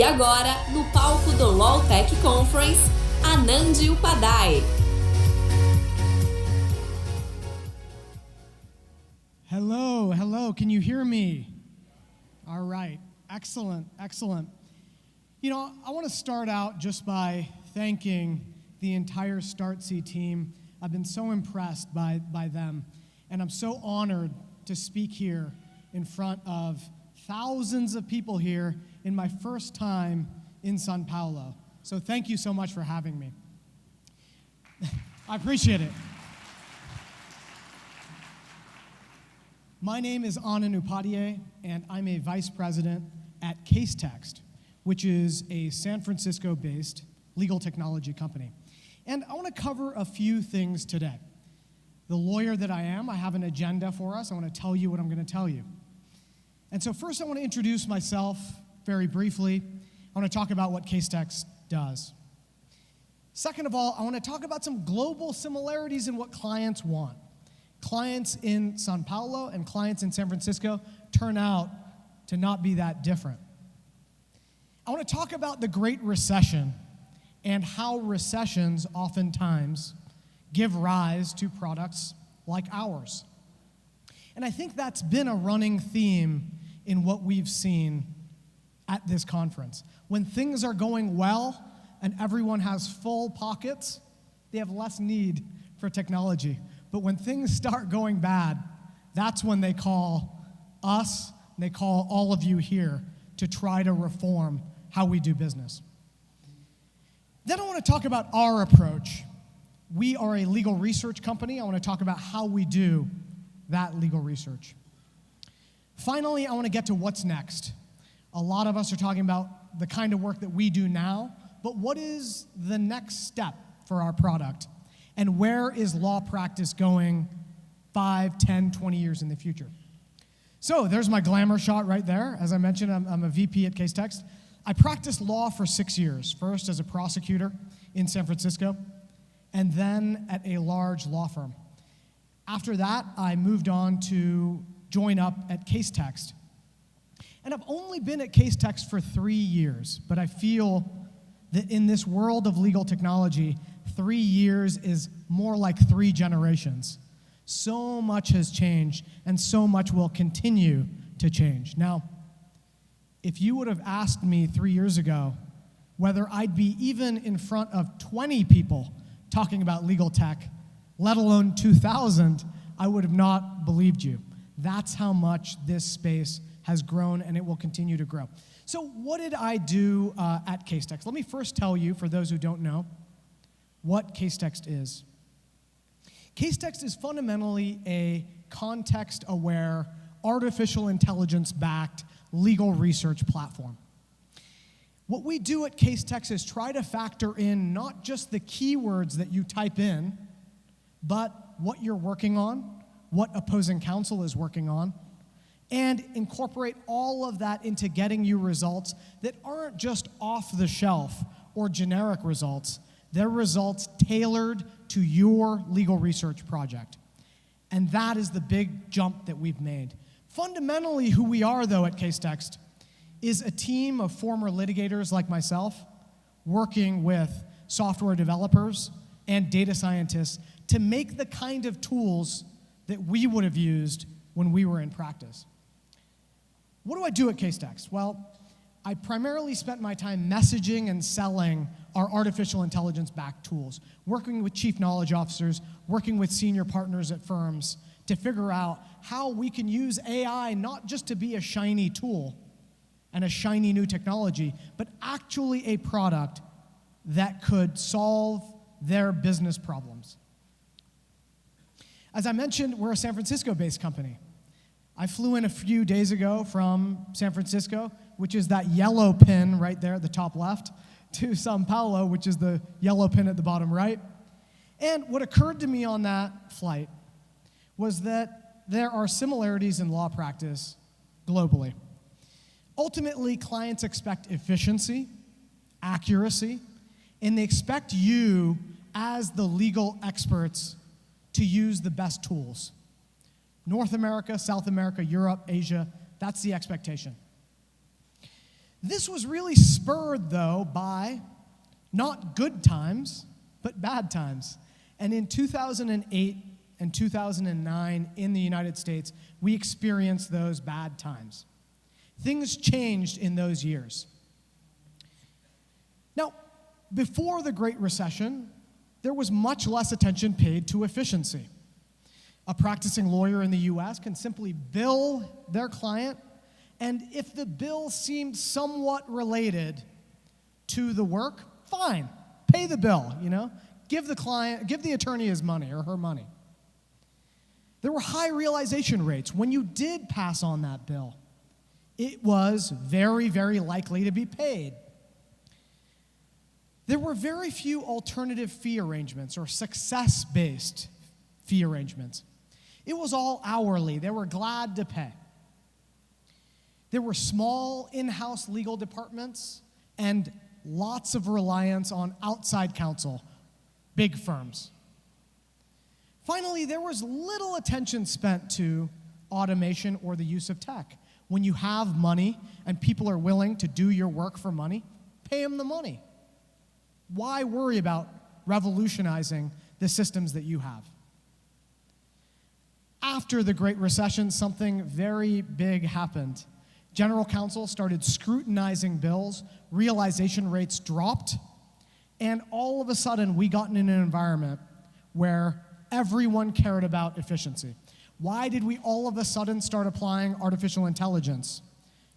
agora, no palco do LegalTech Conference, Anand Upadhye. Hello, can you hear me? All right, excellent. You know, I want to start out just by thanking the entire StartSe team. I've been so impressed by them, and I'm so honored to speak here in front of thousands of people here in my first time in Sao Paulo. So thank you so much for having me. I appreciate it. My name is Anand Upadhye, and I'm a vice president at Casetext, which is a San Francisco-based legal technology company. And I want to cover a few things today. The lawyer that I am, I have an agenda for us. I want to tell you what I'm going to tell you. And so first I want to introduce myself very briefly. I want to talk about what Casetext does. Second of all, I want to talk about some global similarities in what clients want. Clients in Sao Paulo and clients in San Francisco turn out to not be that different. I want to talk about the Great Recession and how recessions oftentimes give rise to products like ours. And I think that's been a running theme in what we've seen at this conference. When things are going well and everyone has full pockets, they have less need for technology. But when things start going bad, that's when they call us, and they call all of you here to try to reform how we do business. Then I want to talk about our approach. We are a legal research company. I want to talk about how we do that legal research. Finally, I want to get to what's next. A lot of us are talking about the kind of work that we do now, but what is the next step for our product? And where is law practice going 5, 10, 20 years in the future? So there's my glamour shot right there. As I mentioned, I'm a VP at Casetext. I practiced law for 6 years, first as a prosecutor in San Francisco, and then at a large law firm. After that, I moved on to join up at Casetext. And I've only been at Casetext for 3 years, but I feel that in this world of legal technology, 3 years is more like 3 generations. So much has changed, and so much will continue to change. Now, if you would have asked me 3 years ago whether I'd be even in front of 20 people talking about legal tech, let alone 2,000, I would have not believed you. That's how much this space has grown, and it will continue to grow. So what did I do at Casetext? Let me first tell you, for those who don't know, what Casetext is. Casetext is fundamentally a context-aware, artificial intelligence-backed legal research platform. What we do at Casetext is try to factor in not just the keywords that you type in, but what you're working on, what opposing counsel is working on, and incorporate all of that into getting you results that aren't just off the shelf or generic results. They're results tailored to your legal research project. And that is the big jump that we've made. Fundamentally, who we are, though, at Casetext is a team of former litigators like myself working with software developers and data scientists to make the kind of tools that we would have used when we were in practice. What do I do at Casetext? Well, I primarily spent my time messaging and selling our artificial intelligence-backed tools, working with chief knowledge officers, working with senior partners at firms to figure out how we can use AI not just to be a shiny tool and a shiny new technology, but actually a product that could solve their business problems. As I mentioned, we're a San Francisco-based company. I flew in a few days ago from San Francisco, which is that yellow pin right there at the top left, to Sao Paulo, which is the yellow pin at the bottom right. And what occurred to me on that flight was that there are similarities in law practice globally. Ultimately, clients expect efficiency, accuracy, and they expect you, as the legal experts, to use the best tools. North America, South America, Europe, Asia, that's the expectation. This was really spurred, though, by not good times, but bad times. And in 2008 and 2009 in the United States, we experienced those bad times. Things changed in those years. Now, before the Great Recession, there was much less attention paid to efficiency. A practicing lawyer in the US can simply bill their client, and if the bill seemed somewhat related to the work, fine, pay the bill, give the attorney his money or her money. There were high realization rates. When you did pass on that bill, it was very, very likely to be paid. There were very few alternative fee arrangements or success-based fee arrangements. It was all hourly. They were glad to pay. There were small in-house legal departments and lots of reliance on outside counsel, big firms. Finally, there was little attention spent to automation or the use of tech. When you have money and people are willing to do your work for money, pay them the money. Why worry about revolutionizing the systems that you have? After the Great Recession, something very big happened. General counsel started scrutinizing bills, realization rates dropped, and all of a sudden we got in an environment where everyone cared about efficiency. Why did we all of a sudden start applying artificial intelligence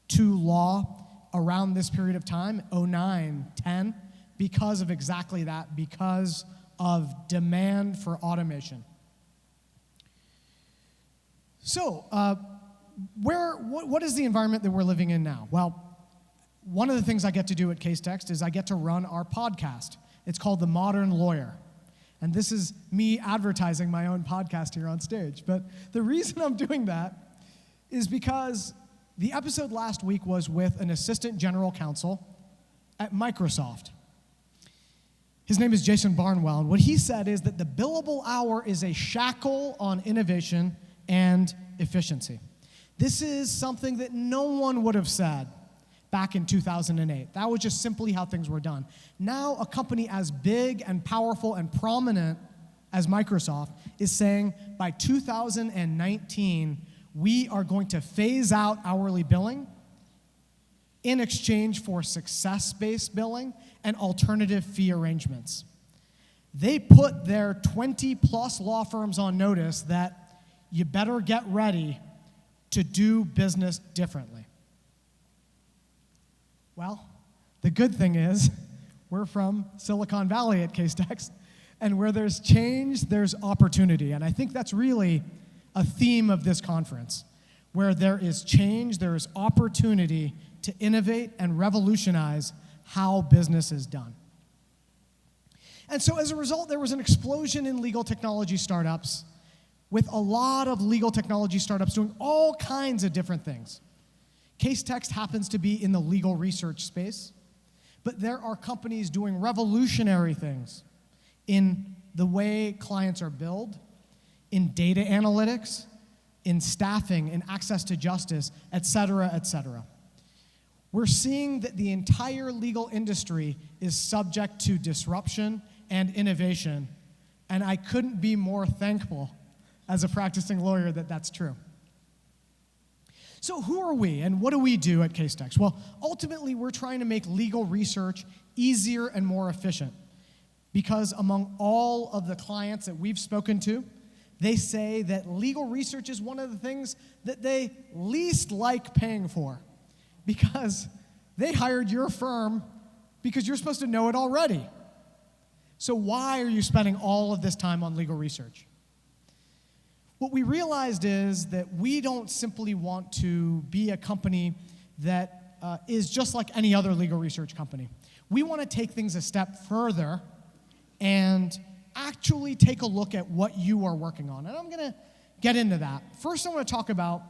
to law around this period of time, 2009, 10? Because of exactly that, because of demand for automation. So, what is the environment that we're living in now? Well, one of the things I get to do at Casetext is I get to run our podcast. It's called The Modern Lawyer. And this is me advertising my own podcast here on stage. But the reason I'm doing that is because the episode last week was with an assistant general counsel at Microsoft. His name is Jason Barnwell, and what he said is that the billable hour is a shackle on innovation and efficiency. This is something that no one would have said back in 2008. That was just simply how things were done. Now, a company as big and powerful and prominent as Microsoft is saying by 2019, we are going to phase out hourly billing in exchange for success-based billing and alternative fee arrangements. They put their 20-plus law firms on notice that you better get ready to do business differently. Well, the good thing is we're from Silicon Valley at Casetext, and where there's change, there's opportunity. And I think that's really a theme of this conference. Where there is change, there is opportunity to innovate and revolutionize how business is done. And so as a result, there was an explosion in legal technology startups, with a lot of legal technology startups doing all kinds of different things. Casetext happens to be in the legal research space, but there are companies doing revolutionary things in the way clients are billed, in data analytics, in staffing, in access to justice, et cetera, et cetera. We're seeing that the entire legal industry is subject to disruption and innovation, and I couldn't be more thankful as a practicing lawyer that that's true. So who are we, and what do we do at Casetext? Well, ultimately, we're trying to make legal research easier and more efficient, because among all of the clients that we've spoken to, they say that legal research is one of the things that they least like paying for, because they hired your firm because you're supposed to know it already. So why are you spending all of this time on legal research? What we realized is that we don't simply want to be a company that is just like any other legal research company. We want to take things a step further and actually take a look at what you are working on. And I'm going to get into that. First, I want to talk about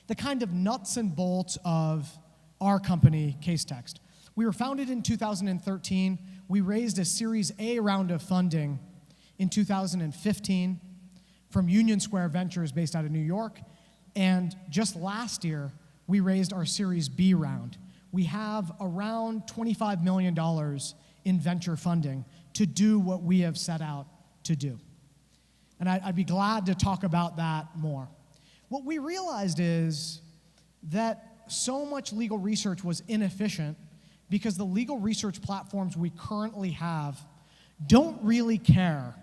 the kind of nuts and bolts of our company, Casetext. We were founded in 2013. We raised a Series A round of funding in 2015 from Union Square Ventures based out of New York. And just last year, we raised our Series B round, we have around $25 million in venture funding to do what we have set out to do. And I'd be glad to talk about that more. What we realized is that so much legal research was inefficient because the legal research platforms we currently have don't really care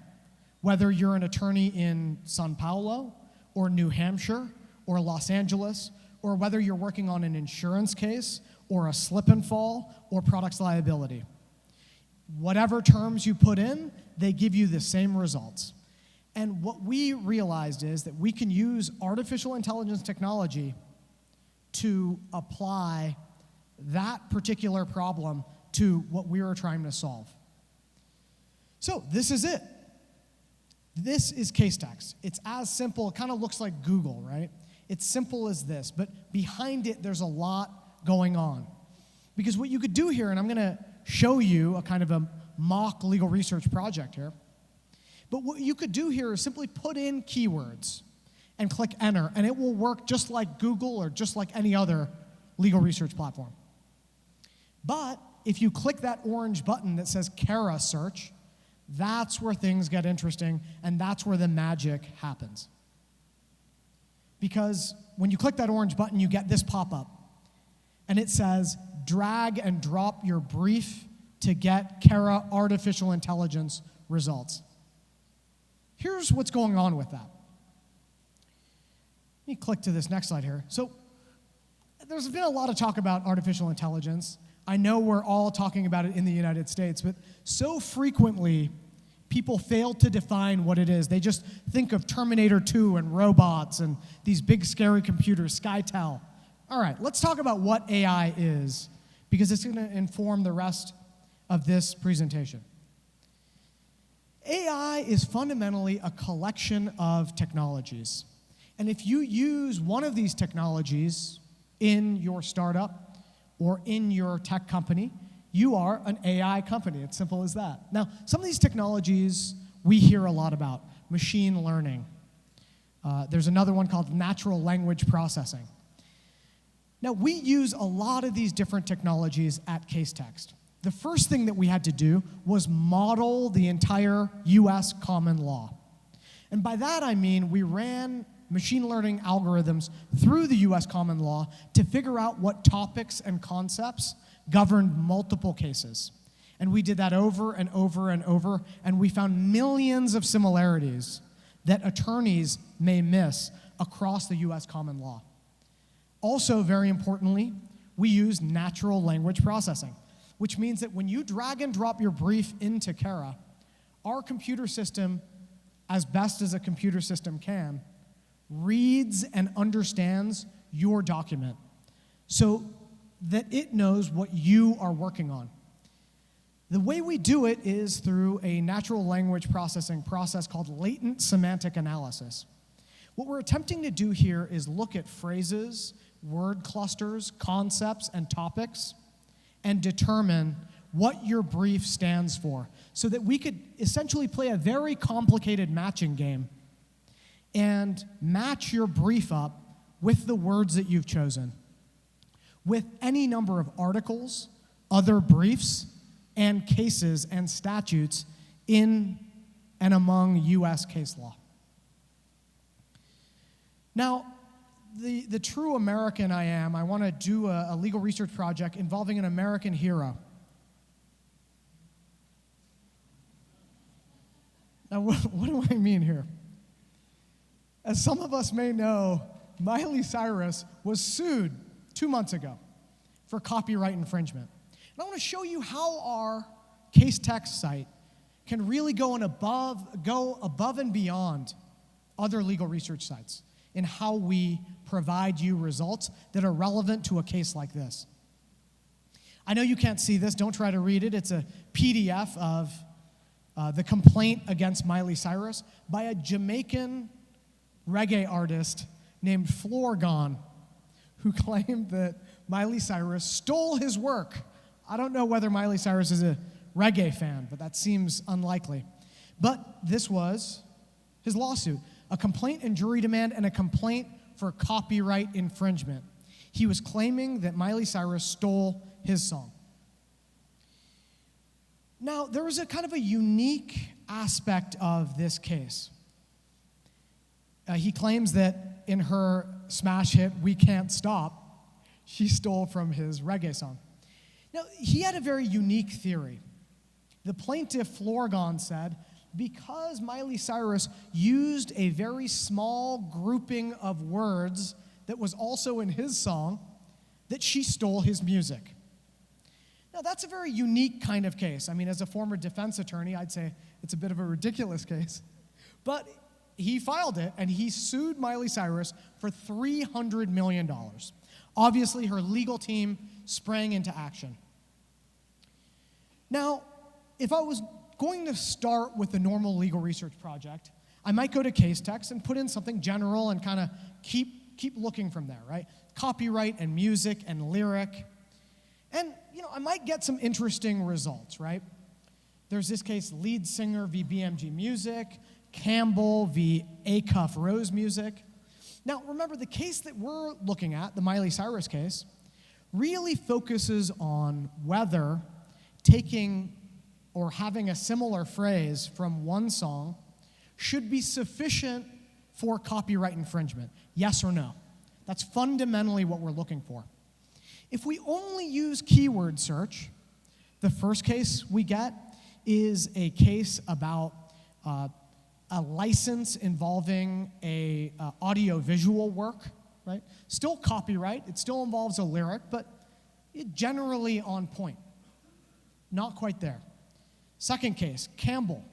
whether you're an attorney in Sao Paulo or New Hampshire or Los Angeles, or whether you're working on an insurance case or a slip and fall or products liability. Whatever terms you put in, they give you the same results. And what we realized is that we can use artificial intelligence technology to apply that particular problem to what we were trying to solve. So this is it. This is Casetext. It's as simple, it kind of looks like Google, right? It's simple as this, but behind it, there's a lot going on. Because what you could do here, and I'm going to show you a kind of a mock legal research project here, but what you could do here is simply put in keywords and click enter, and it will work just like Google or just like any other legal research platform. But if you click that orange button that says Kara search, that's where things get interesting, and that's where the magic happens. Because when you click that orange button, you get this pop-up, and it says, drag and drop your brief to get Kara artificial intelligence results. Here's what's going on with that. Let me click to this next slide here. So there's been a lot of talk about artificial intelligence. I know we're all talking about it in the United States, but so frequently, people fail to define what it is. They just think of Terminator 2 and robots and these big scary computers, SkyTel. All right, let's talk about what AI is, because it's going to inform the rest of this presentation. AI is fundamentally a collection of technologies. And if you use one of these technologies in your startup or in your tech company, you are an AI company. It's simple as that. Now, some of these technologies we hear a lot about. Machine learning. There's another one called natural language processing. Now, we use a lot of these different technologies at Casetext. The first thing that we had to do was model the entire US common law. And by that I mean we ran machine learning algorithms through the US common law to figure out what topics and concepts governed multiple cases. And we did that over and over and over, and we found millions of similarities that attorneys may miss across the US common law. Also, very importantly, we use natural language processing, which means that when you drag and drop your brief into Kara, our computer system, as best as a computer system can, reads and understands your document so that it knows what you are working on. The way we do it is through a natural language processing process called latent semantic analysis. What we're attempting to do here is look at phrases, word clusters, concepts, and topics, and determine what your brief stands for, so that we could essentially play a very complicated matching game and match your brief up with the words that you've chosen, with any number of articles, other briefs, and cases and statutes in and among US case law. Now, the true American I am, I want to do a legal research project involving an American hero. Now, what do I mean here? As some of us may know, Miley Cyrus was sued 2 months ago for copyright infringement. And I want to show you how our Casetext site can really go above and beyond other legal research sites in how we provide you results that are relevant to a case like this. I know you can't see this. Don't try to read it. It's a PDF of the complaint against Miley Cyrus by a Jamaican reggae artist named Florgon, who claimed that Miley Cyrus stole his work. I don't know whether Miley Cyrus is a reggae fan, but that seems unlikely. But this was his lawsuit, a complaint and jury demand and a complaint for copyright infringement. He was claiming that Miley Cyrus stole his song. Now, there was a kind of a unique aspect of this case. He claims that in her smash hit, We Can't Stop, she stole from his reggae song. Now, he had a very unique theory. The plaintiff, Florgon, said, because Miley Cyrus used a very small grouping of words that was also in his song, that she stole his music. Now, that's a very unique kind of case. I mean, as a former defense attorney, I'd say it's a bit of a ridiculous case. But he filed it, and he sued Miley Cyrus for $300 million. Obviously, her legal team sprang into action. Now, if I was going to start with the normal legal research project, I might go to Casetext and put in something general and kind of keep looking from there, right? Copyright and music and lyric. And, I might get some interesting results, right? There's this case, lead singer v. BMG Music, Campbell v. Acuff Rose Music. Now, remember, the case that we're looking at, the Miley Cyrus case, really focuses on whether taking or having a similar phrase from one song should be sufficient for copyright infringement, yes or no. That's fundamentally what we're looking for. If we only use keyword search, the first case we get is a case about a license involving a audio-visual work, right? Still copyright, it still involves a lyric, but it generally on point. Not quite there. Second case, Campbell.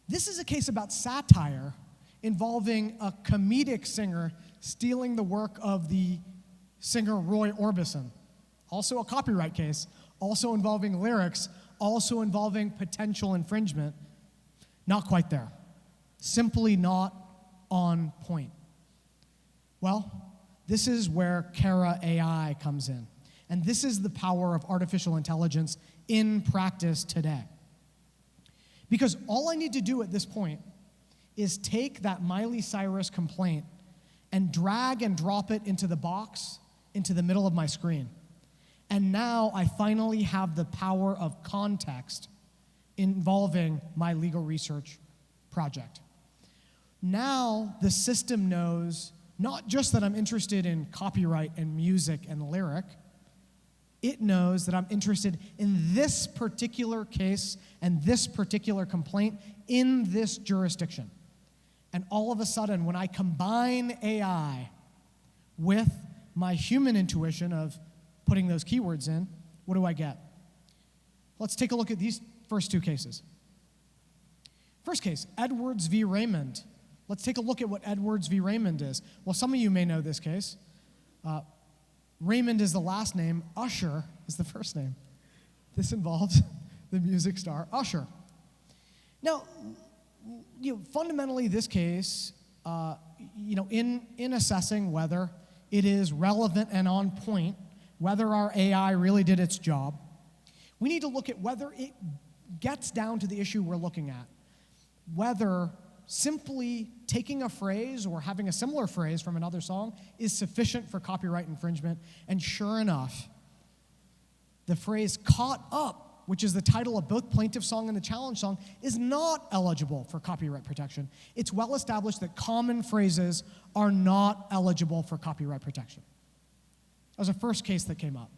This is a case about satire involving a comedic singer stealing the work of the singer Roy Orbison. Also a copyright case, also involving lyrics, also involving potential infringement. Not quite there. Simply not on point. Well, this is where Kara AI comes in. And this is the power of artificial intelligence in practice today. Because all I need to do at this point is take that Miley Cyrus complaint and drag and drop it into the box, into the middle of my screen. And now I finally have the power of context involving my legal research project. Now the system knows not just that I'm interested in copyright and music and lyric, it knows that I'm interested in this particular case and this particular complaint in this jurisdiction. And all of a sudden, when I combine AI with my human intuition of putting those keywords in, what do I get? Let's take a look at these first two cases. First case, Edwards v. Raymond. Let's take a look at what Edwards v. Raymond is. Well, some of you may know this case. Raymond is the last name. Usher is the first name. This involves the music star Usher. Now, fundamentally, this case, in assessing whether it is relevant and on point, whether our AI really did its job, we need to look at whether it gets down to the issue we're looking at, whether simply taking a phrase or having a similar phrase from another song is sufficient for copyright infringement. And sure enough, the phrase "caught up," which is the title of both plaintiff's song and the challenge song, is not eligible for copyright protection. It's well established that common phrases are not eligible for copyright protection. That was the first case that came up.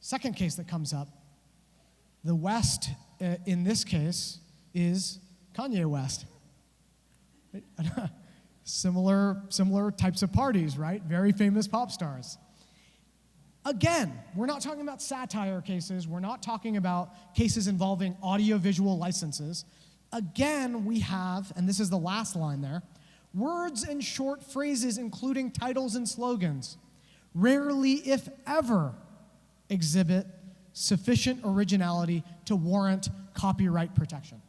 Second case that comes up, the West in this case is Kanye West. Similar types of parties, right? Very famous pop stars. Again, we're not talking about satire cases. We're not talking about cases involving audiovisual licenses. Again, we have, and this is the last line there, words and short phrases including titles and slogans rarely, if ever, exhibit sufficient originality to warrant copyright protection.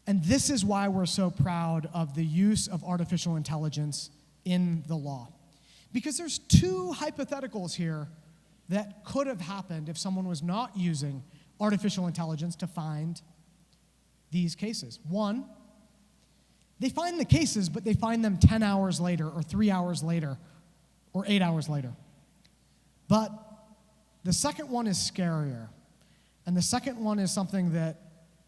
And this is why we're so proud of the use of artificial intelligence in the law. Because there's two hypotheticals here that could have happened if someone was not using artificial intelligence to find these cases. One, They find the cases, but they find them 10 hours later, or 3 hours later, or 8 hours later. But the second one is scarier. And the second one is something that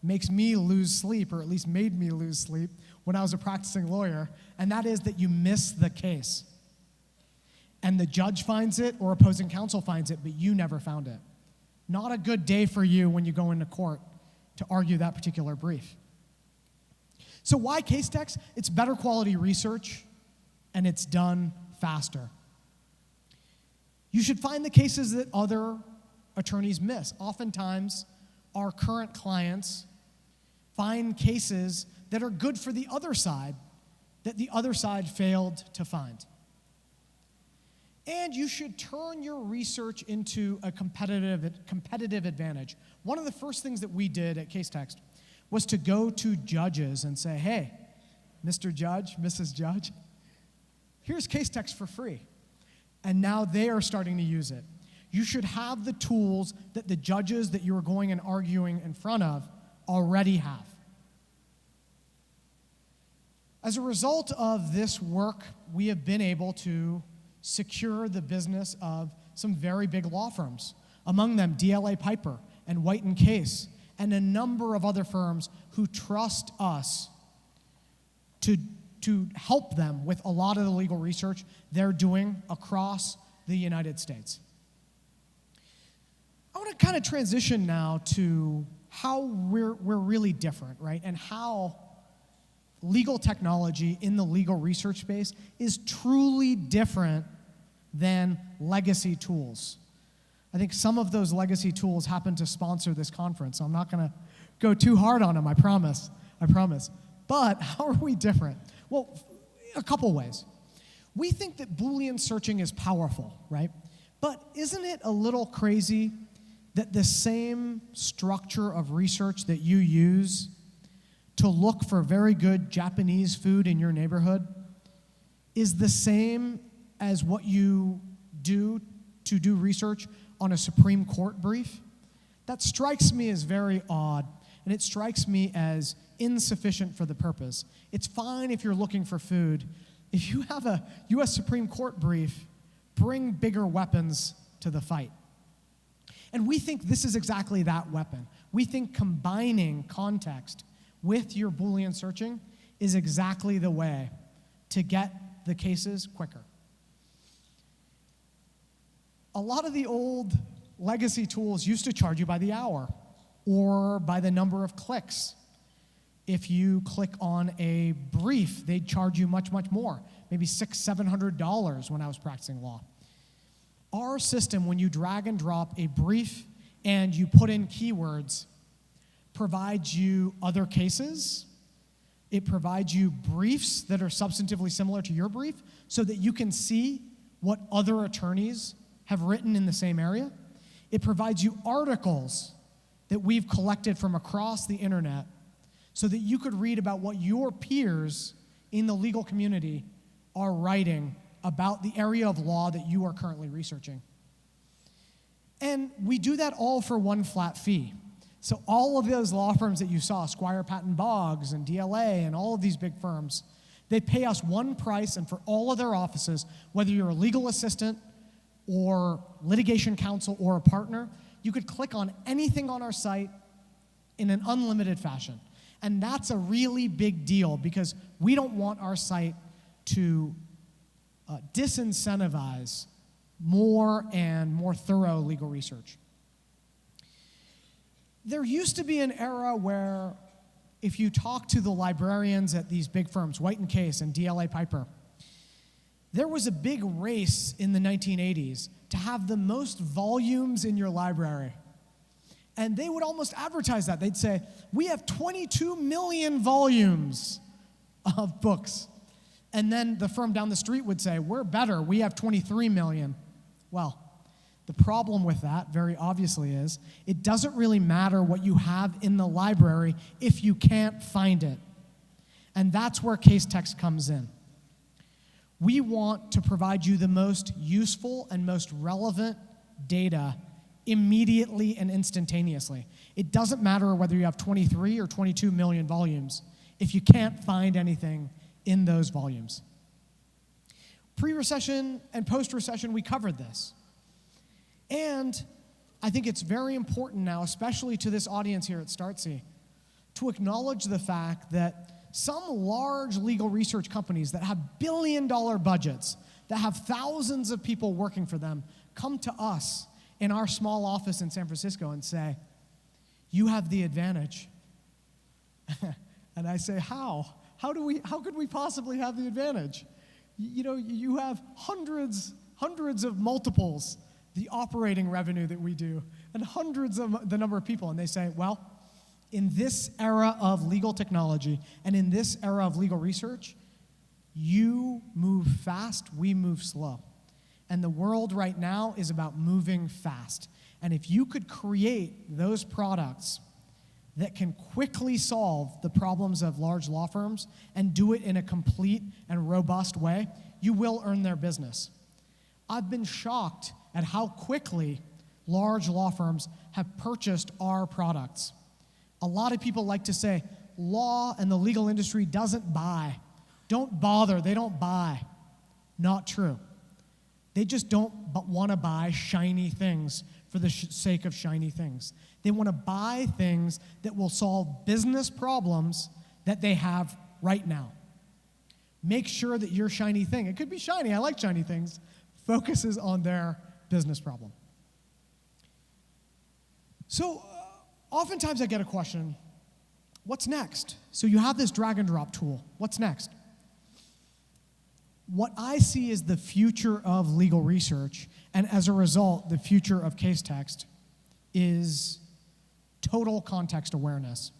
makes me lose sleep, or at least made me lose sleep when I was a practicing lawyer, and that is that you miss the case. And the judge finds it, or opposing counsel finds it, but you never found it. Not a good day for you when you go into court to argue that particular brief. So why Casetext? It's better quality research, and it's done faster. You should find the cases that other attorneys miss. Oftentimes, our current clients find cases that are good for the other side that the other side failed to find. And you should turn your research into a competitive advantage. One of the first things that we did at Casetext was to go to judges and say, hey, Mr. Judge, Mrs. Judge, here's Casetext for free. And now they are starting to use it. You should have the tools that the judges that you are going and arguing in front of already have. As a result of this work, we have been able to secure the business of some very big law firms, among them DLA Piper and White & Case, and a number of other firms who trust us to help them with a lot of the legal research they're doing across the United States. I want to kind of transition now to how we're really different, right? And how legal technology in the legal research space is truly different than legacy tools. I think some of those legacy tools happen to sponsor this conference, so I'm not going to go too hard on them, I promise. But how are we different? Well, a couple ways. We think that Boolean searching is powerful, right? But isn't it a little crazy that the same structure of research that you use to look for very good Japanese food in your neighborhood is the same as what you do to do research on a Supreme Court brief? That strikes me as very odd, and it strikes me as insufficient for the purpose. It's fine if you're looking for food. If you have a U.S. Supreme Court brief, bring bigger weapons to the fight. And we think this is exactly that weapon. We think combining context with your Boolean searching is exactly the way to get the cases quicker. A lot of the old legacy tools used to charge you by the hour or by the number of clicks. If you click on a brief, they'd charge you much, much more, maybe $600, $700 when I was practicing law. Our system, when you drag and drop a brief and you put in keywords, provides you other cases. It provides you briefs that are substantively similar to your brief so that you can see what other attorneys have written in the same area. It provides you articles that we've collected from across the internet so that you could read about what your peers in the legal community are writing about the area of law that you are currently researching. And we do that all for one flat fee. So all of those law firms that you saw, Squire Patton Boggs and DLA and all of these big firms, they pay us one price, and for all of their offices, whether you're a legal assistant or litigation counsel or a partner, you could click on anything on our site in an unlimited fashion. And that's a really big deal because we don't want our site to disincentivize more and more thorough legal research. There used to be an era where if you talk to the librarians at these big firms, White & Case and DLA Piper, there was a big race in the 1980s to have the most volumes in your library. And they would almost advertise that. They'd say, we have 22 million volumes of books. And then the firm down the street would say, we're better, we have 23 million. Well, the problem with that, very obviously, is it doesn't really matter what you have in the library if you can't find it. And that's where Casetext comes in. We want to provide you the most useful and most relevant data immediately and instantaneously. It doesn't matter whether you have 23 or 22 million volumes. if you can't find anything in those volumes. Pre-recession and post-recession, we covered this. And I think it's very important now, especially to this audience here at StartSe, to acknowledge the fact that some large legal research companies that have billion-dollar budgets, that have thousands of people working for them, come to us in our small office in San Francisco and say, "You have the advantage." And I say, how? How could we possibly have the advantage? You have hundreds of multiples the operating revenue that we do, and hundreds of the number of people. And they say, well, in this era of legal technology and in this era of legal research, you move fast, we move slow. And the world right now is about moving fast. And if you could create those products that can quickly solve the problems of large law firms and do it in a complete and robust way, you will earn their business. I've been shocked at how quickly large law firms have purchased our products. A lot of people like to say, law and the legal industry doesn't buy. Don't bother, they don't buy. Not true. They just don't want to buy shiny things for the sake of shiny things. They want to buy things that will solve business problems that they have right now. Make sure that your shiny thing, it could be shiny, I like shiny things, focuses on their business problem. So oftentimes I get a question, what's next? So you have this drag and drop tool. What's next? What I see is the future of legal research, and as a result, the future of Casetext is total context awareness.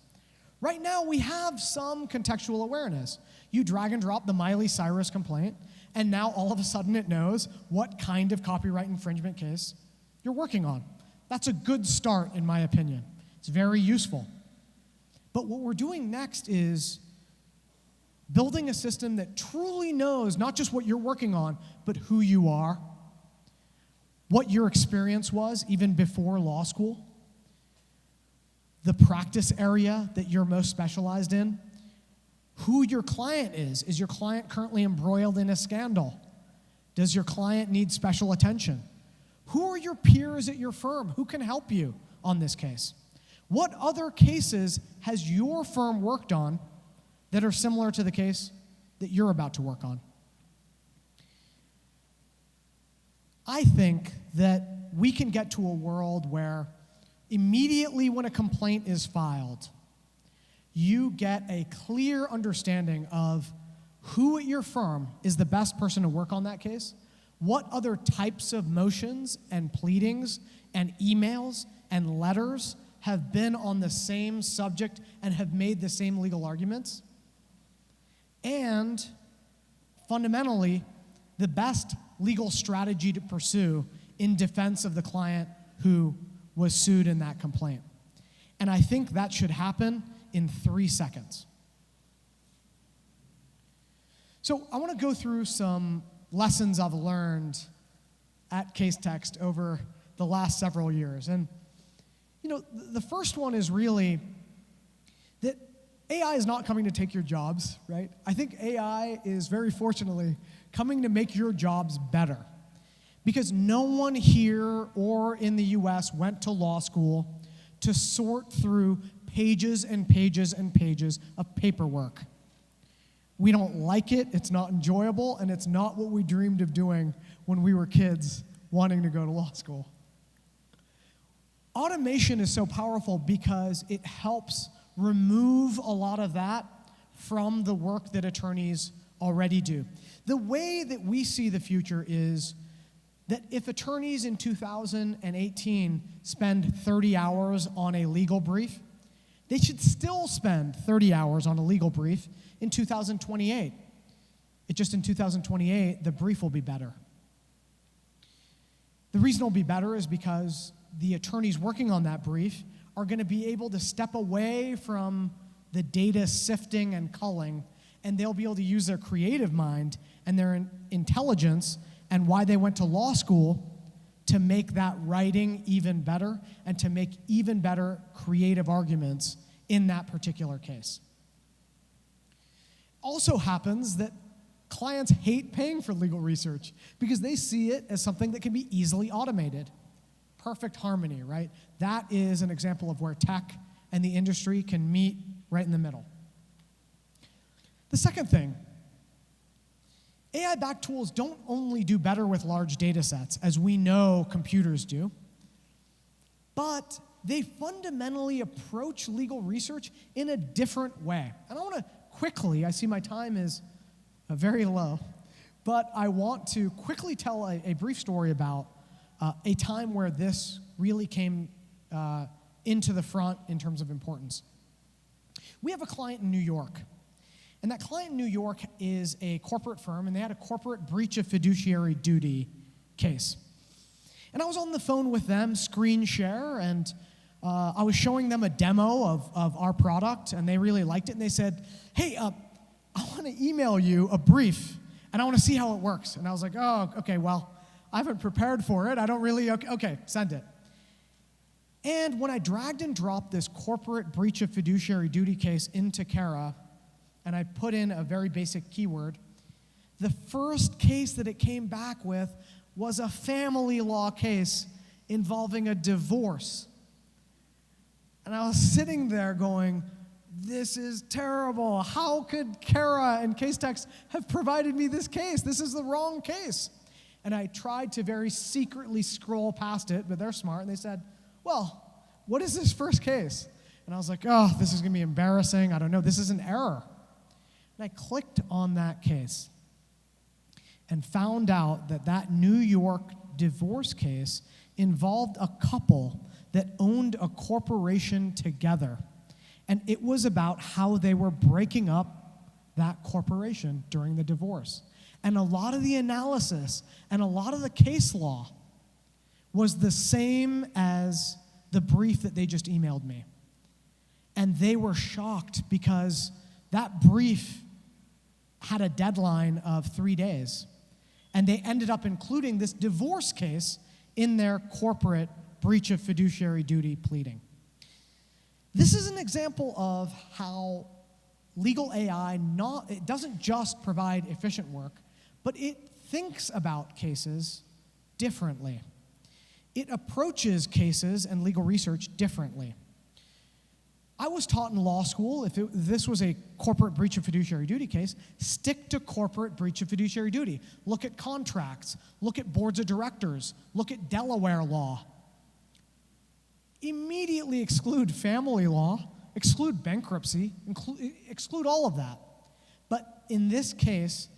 Right now, we have some contextual awareness. You drag and drop the Miley Cyrus complaint, and now all of a sudden it knows what kind of copyright infringement case you're working on. That's a good start, in my opinion. It's very useful. But what we're doing next is building a system that truly knows not just what you're working on, but who you are, what your experience was even before law school, the practice area that you're most specialized in, who your client is. Is your client currently embroiled in a scandal? Does your client need special attention? Who are your peers at your firm? Who can help you on this case? What other cases has your firm worked on that are similar to the case that you're about to work on? I think that we can get to a world where immediately when a complaint is filed, you get a clear understanding of who at your firm is the best person to work on that case, what other types of motions and pleadings and emails and letters have been on the same subject and have made the same legal arguments, and fundamentally, the best legal strategy to pursue in defense of the client who was sued in that complaint. And I think that should happen in 3 seconds. So I want to go through some lessons I've learned at Casetext over the last several years. And the first one is really that AI is not coming to take your jobs, right? I think AI is very fortunately coming to make your jobs better, because no one here or in the US went to law school to sort through pages and pages and pages of paperwork. We don't like it, it's not enjoyable, and it's not what we dreamed of doing when we were kids wanting to go to law school. Automation is so powerful because it helps remove a lot of that from the work that attorneys already do. The way that we see the future is that if attorneys in 2018 spend 30 hours on a legal brief, they should still spend 30 hours on a legal brief in 2028. It's just in 2028, the brief will be better. The reason it'll be better is because the attorneys working on that brief are going to be able to step away from the data sifting and culling, and they'll be able to use their creative mind and their intelligence and why they went to law school to make that writing even better and to make even better creative arguments in that particular case. Also happens that clients hate paying for legal research because they see it as something that can be easily automated. Perfect harmony, right? That is an example of where tech and the industry can meet right in the middle. The second thing, AI-backed tools don't only do better with large data sets, as we know computers do, but they fundamentally approach legal research in a different way. And I want to quickly, I see my time is very low, but I want to quickly tell a brief story about a time where this really came into the front in terms of importance. We have a client in New York, and that client in New York is a corporate firm, and they had a corporate breach of fiduciary duty case. And I was on the phone with them, screen share, and I was showing them a demo of our product, and they really liked it, and they said, hey, I want to email you a brief, and I want to see how it works. And I was like, oh, okay, well, I haven't prepared for it. I don't really, okay, send it. And when I dragged and dropped this corporate breach of fiduciary duty case into Kara, and I put in a very basic keyword, the first case that it came back with was a family law case involving a divorce. And I was sitting there going, this is terrible. How could Kara and Casetext have provided me this case? This is the wrong case. And I tried to very secretly scroll past it, but they're smart, and they said, well, what is this first case? And I was like, oh, this is going to be embarrassing. I don't know. This is an error. And I clicked on that case and found out that that New York divorce case involved a couple that owned a corporation together. And it was about how they were breaking up that corporation during the divorce. And a lot of the analysis and a lot of the case law was the same as the brief that they just emailed me. And they were shocked because that brief had a deadline of 3 days. And they ended up including this divorce case in their corporate breach of fiduciary duty pleading. This is an example of how legal AI it doesn't just provide efficient work, but it thinks about cases differently. It approaches cases and legal research differently. I was taught in law school, if this was a corporate breach of fiduciary duty case, stick to corporate breach of fiduciary duty. Look at contracts, look at boards of directors, look at Delaware law. Immediately exclude family law, exclude bankruptcy, exclude all of that. But in this case,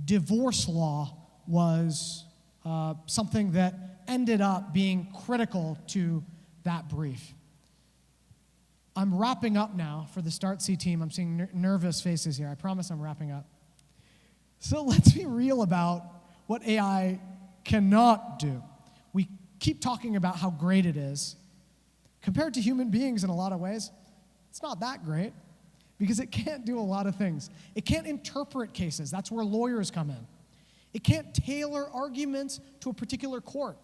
divorce law was something that ended up being critical to that brief. I'm wrapping up now for the StartSe team. I'm seeing nervous faces here. I promise I'm wrapping up. So let's be real about what AI cannot do. We keep talking about how great it is. Compared to human beings in a lot of ways, it's not that great because it can't do a lot of things. It can't interpret cases. That's where lawyers come in. It can't tailor arguments to a particular court.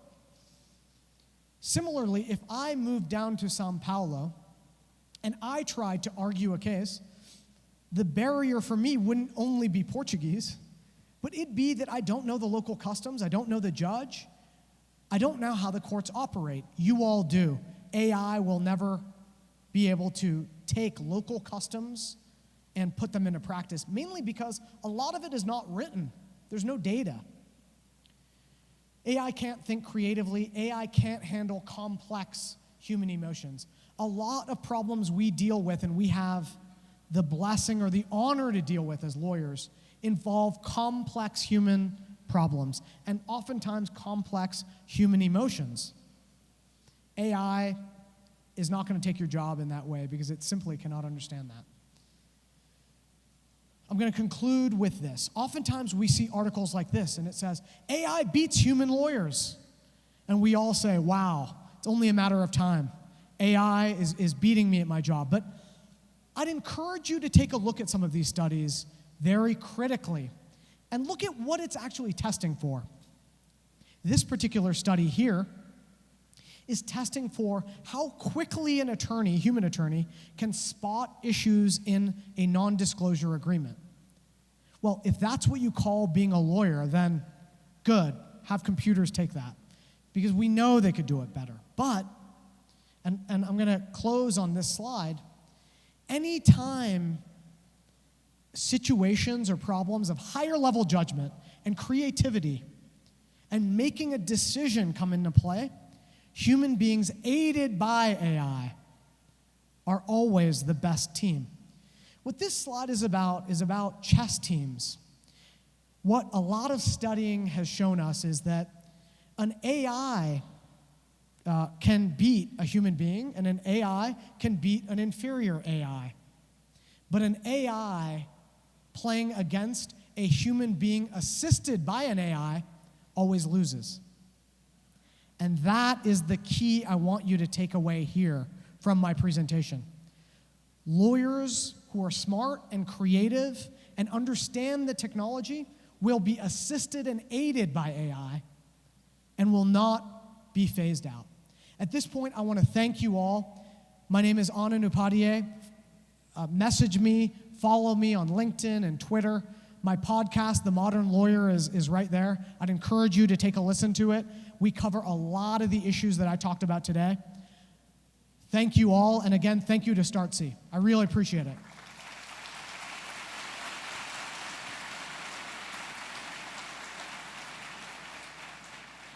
Similarly, if I moved down to Sao Paulo and I tried to argue a case, the barrier for me wouldn't only be Portuguese, but it'd be that I don't know the local customs, I don't know the judge, I don't know how the courts operate. You all do. AI will never be able to take local customs and put them into practice, mainly because a lot of it is not written. There's no data. AI can't think creatively. AI can't handle complex human emotions. A lot of problems we deal with and we have the blessing or the honor to deal with as lawyers involve complex human problems and oftentimes complex human emotions. AI is not going to take your job in that way because it simply cannot understand that. I'm going to conclude with this. Oftentimes we see articles like this and it says, AI beats human lawyers. And we all say, wow, it's only a matter of time. AI is beating me at my job. But I'd encourage you to take a look at some of these studies very critically and look at what it's actually testing for. This particular study here is testing for how quickly an attorney, human attorney, can spot issues in a non-disclosure agreement. Well, if that's what you call being a lawyer, then good. Have computers take that. Because we know they could do it better. But, and I'm going to close on this slide, anytime situations or problems of higher level judgment and creativity and making a decision come into play, human beings aided by AI are always the best team. What this slide is about chess teams. What a lot of studying has shown us is that an AI can beat a human being, and an AI can beat an inferior AI. But an AI playing against a human being assisted by an AI always loses. And that is the key I want you to take away here from my presentation. Lawyers who are smart and creative and understand the technology will be assisted and aided by AI and will not be phased out. At this point, I want to thank you all. My name is Anand Upadhye. Message me, follow me on LinkedIn and Twitter. My podcast, The Modern Lawyer, is right there. I'd encourage you to take a listen to it. We cover a lot of the issues that I talked about today. Thank you all, and again, thank you to StartSe. I really appreciate it.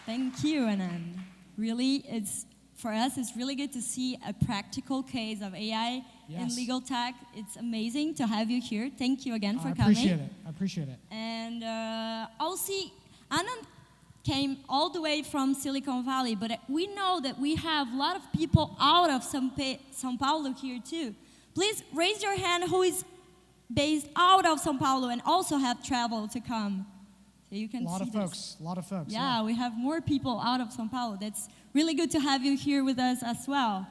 Thank you, Anand. Really, for us, it's really good to see a practical case of AI in legal tech. It's amazing to have you here. Thank you again for coming. I appreciate it. And also, Anand came all the way from Silicon Valley, but we know that we have a lot of people out of Sao Paulo here too. Please raise your hand who is based out of Sao Paulo and also have traveled to come. So you can see a lot of folks. Yeah, we have more people out of Sao Paulo. That's really good to have you here with us as well.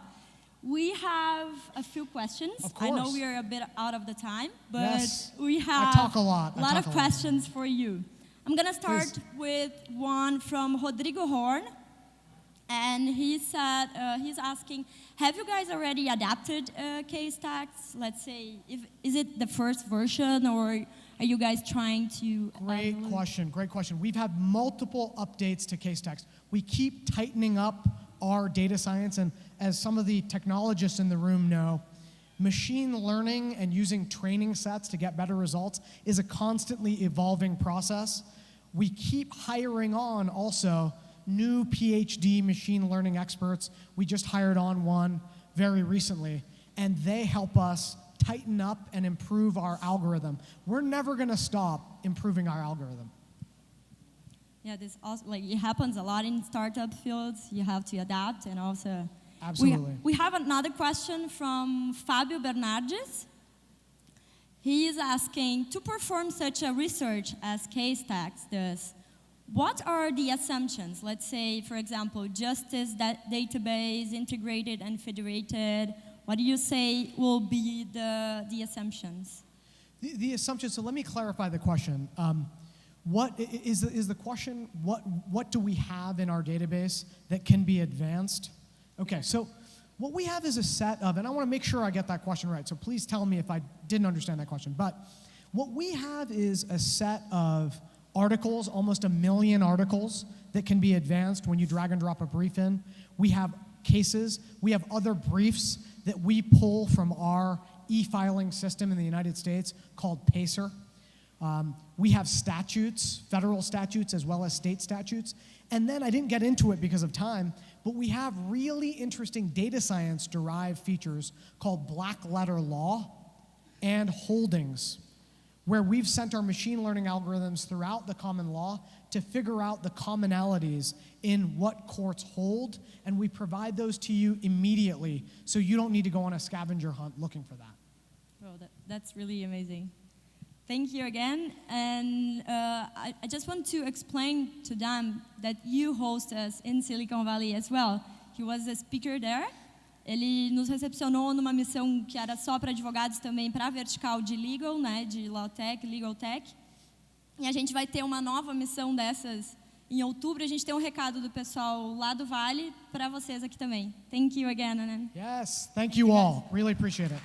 We have a few questions. Of course. I know we are a bit out of the time, but yes. we have I talk a lot of questions for you. I'm going to start with one from Rodrigo Horn. And he said, he's asking, have you guys already adapted Casetext? Let's say, is it the first version, or are you guys trying to? Great question. We've had multiple updates to Casetext. We keep tightening up our data science, and as some of the technologists in the room know, machine learning and using training sets to get better results is a constantly evolving process. We keep hiring on also new PhD machine learning experts. We just hired on one very recently, and they help us tighten up and improve our algorithm. We're never going to stop improving our algorithm. Yeah, this also, it happens a lot in startup fields. You have to adapt, and also absolutely. We have another question from Fabio Bernardes. He is asking, to perform such a research as Casetext does, what are the assumptions? Let's say, for example, justice database, integrated and federated. What do you say will be the assumptions? The assumptions, so let me clarify the question. What is the question, what do we have in our database that can be advanced? Okay, so what we have is a set of, and I want to make sure I get that question right, so please tell me if I didn't understand that question, but what we have is a set of articles, almost 1 million articles that can be advanced when you drag and drop a brief in. We have cases, we have other briefs that we pull from our e-filing system in the United States called PACER. We have statutes, federal statutes as well as state statutes. And then I didn't get into it because of time, but we have really interesting data science derived features called black letter law and holdings, where we've sent our machine learning algorithms throughout the common law to figure out the commonalities in what courts hold, and we provide those to you immediately, so you don't need to go on a scavenger hunt looking for that. Oh, that's really amazing. Thank you again, and I just want to explain to them that you host us in Silicon Valley as well. He was a speaker there. Ele nos recepcionou numa missão que era só para advogados também, para a vertical de legal, né, de LawTech, LegalTech. E a gente vai ter uma nova missão dessas em outubro. A gente tem um recado do pessoal lá do Vale para vocês aqui também. Thank you again, Anand. Yes, thank you all. Really appreciate it.